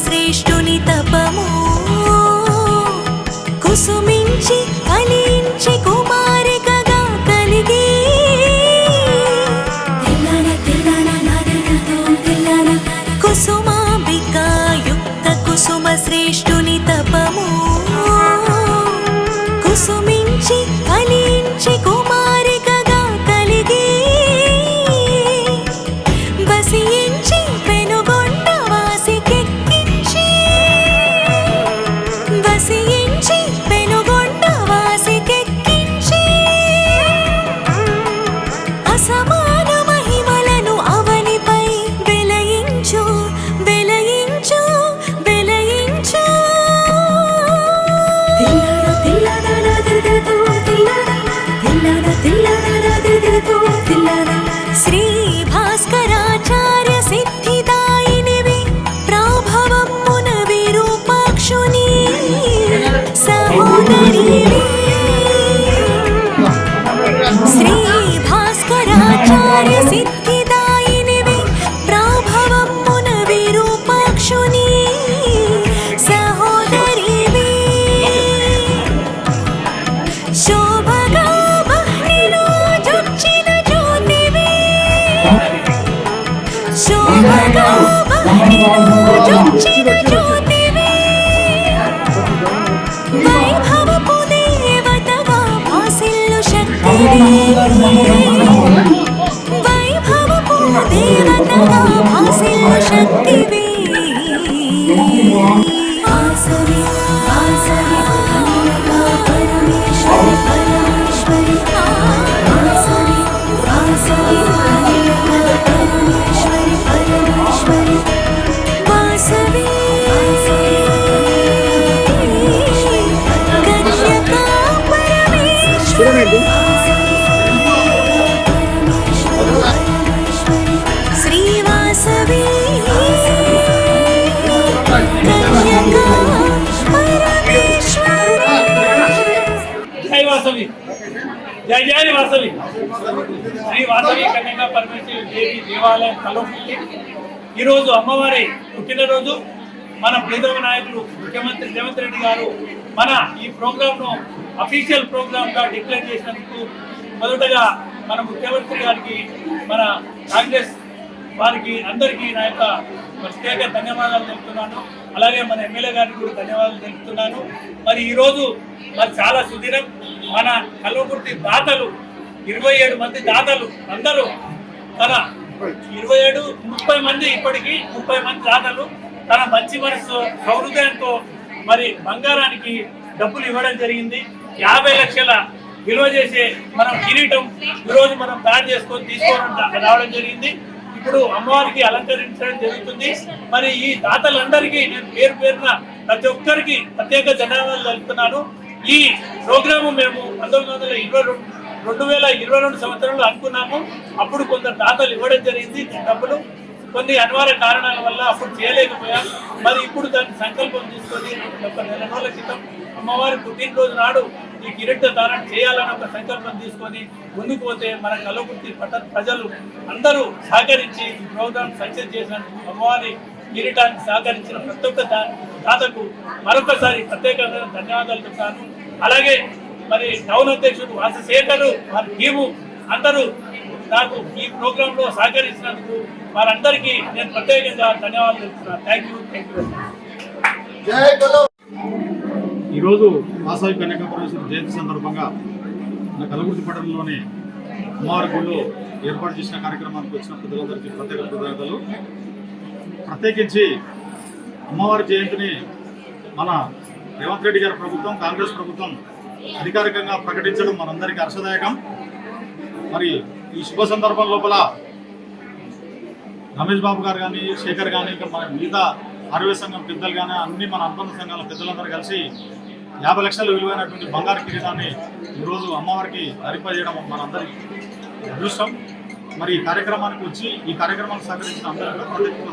శ్రేష్ఠుని తపము కుసుమించి ఫలించి కుమారికగా కలిగి కుసుమాంబిక యుక్త కుసుమ శ్రేష్ఠుని తపము కుసుమించి ఫలించి కుమారికగా కలిగి వసించి పెనుగొండ వాసికెక్కించి వసించి పెనుగొండ వాసికెక్కించి అసమాన మహిమలను అవనిపై వెలయించు వెలయించు వెలయించు శ్రీ భాస్కరాచార్య సిద్ధిదాయినివి ప్రాభవమున విరూపాక్షుని సహోదరివి శ్రీ భాస్కరాచార్య సిద్ధిదాయినివి ప్రాభవమున విరూపాక్షుని సహోదరివి శోభగా బహ్రిలో జొచ్చిన జ్యోతివి శోభగా బహ్రిలో జొచ్చిన జ్యోతివి వైభవపు దేవతగా భాసిల్లు శక్తివి వైభవపు దేవతగా భాసిల్లు శక్తివి వాసవి వాసవి పరమేశ్వరి పరమేశ్వరి వాసవి వాసవి పరమేశ్వరి పరమేశ్వరి వాసవి కన్యకా పరమేశ్వరి శ్రీ వాసవి కన్యకా పరమేశ్వరి జై వాసవి జై జై వాసవి శ్రీ వాసవి కన్యకా పరమేశ్వరి దేవి దేవాలయం కల్వకుర్తి. ఈరోజు అమ్మవారి పుట్టినరోజు. మన ప్రియతమ నాయకులు ముఖ్యమంత్రి రేవంత్ రెడ్డి గారు మన ఈ ప్రోగ్రామ్ను అఫీషియల్ ప్రోగ్రామ్గా డిక్లేర్ చేసినందుకు మొదటగా మన ముఖ్యమంత్రి గారికి, మన కాంగ్రెస్ వారికి అందరికీ నా యొక్క ప్రత్యేక ధన్యవాదాలు తెలుపుతున్నాను. అలాగే మన ఎమ్మెల్యే గారికి కూడా ధన్యవాదాలు తెలుపుతున్నాను. మరి ఈరోజు మరి చాలా సుదినం. మన కల్వకుర్తి దాతలు 27 మంది దాతలు అందరూ తన 30 మంది ఇప్పటికీ 30 మంది దాతలు తన మంచి మనసు సౌహృదయంతో మరి బంగారానికి డబ్బులు ఇవ్వడం జరిగింది. 50 లక్షల విలువ చేసే మనం కిరీటం ఈరోజు మనం తయారు చేసుకొని తీసుకోవడం రావడం జరిగింది. ఇప్పుడు అమ్మవారికి అలంకరించడం జరుగుతుంది. మరి ఈ దాతలందరికీ నేను పేరు పేరున ప్రతి ఒక్కరికి ప్రత్యేక ధన్యవాదాలు తెలుపుతున్నాను. ఈ ప్రోగ్రాము మేము 2022 సంవత్సరంలో అనుకున్నాము. అప్పుడు కొందరు దాతలు ఇవ్వడం జరిగింది డబ్బులు. కొన్ని అనివార్య కారణాల వల్ల అప్పుడు చేయలేకపోయాం. మరి ఇప్పుడు దాన్ని సంకల్పం తీసుకొని ఒక నెల రోజుల క్రితం అమ్మవారి పుట్టినరోజు నాడు ఈ కిరీట ధారణ చేయాలని ఒక సంకల్పం తీసుకొని ముందుకు పోతే మన కల్వకుర్తి పట్టణ ప్రజలు అందరూ సహకరించి ఈ ప్రోగ్రాం సక్సెస్ చేసినందుకు అమ్మవారి కిరీటానికి సహకరించిన ప్రతి ఒక్క దాతకు మరొకసారి ప్రత్యేకంగా ధన్యవాదాలు చెప్తాను. అలాగే మరి టౌన్ అధ్యక్షుడు వాసశేఖరు వారి టీము అందరూ నాకు ఈ ప్రోగ్రామ్ లో సహకరించినందుకు వారందరికీ నేను ప్రత్యేకంగా ధన్యవాదాలు తెలుపుతున్నాను. Thank you. ఈరోజు వాసవి కన్యకా పరమేశ్వరి జయంతి సందర్భంగా మన కల్వకుర్తి పట్టణంలోని అమ్మవారి గుడిలో ఏర్పాటు చేసిన కార్యక్రమానికి వచ్చిన ప్రజలందరికీ ప్రత్యేక కృతజ్ఞతలు. ప్రత్యేకించి అమ్మవారి జయంతిని మన రేవంత్ రెడ్డి గారి ప్రభుత్వం, కాంగ్రెస్ ప్రభుత్వం అధికారికంగా ప్రకటించడం మనందరికీ హర్షదాయకం. మరి ఈ శుభ సందర్భం లోపల రమేష్ బాబు గారు కానీ, శేఖర్ కానీ, ఇంకా మన మిగతా ఆర్వే సంఘం పెద్దలు కానీ అన్ని మన అనుబంధ సంఘాల పెద్దలందరూ కలిసి 50 లక్షల విలువైనటువంటి బంగారు కిరీటాన్ని ఈరోజు అమ్మవారికి ధరింపజేయడం మనందరికీ అదృష్టం. మరి ఈ కార్యక్రమానికి వచ్చి ఈ కార్యక్రమానికి సహకరించిన అందరికీ ప్రత్యేకంగా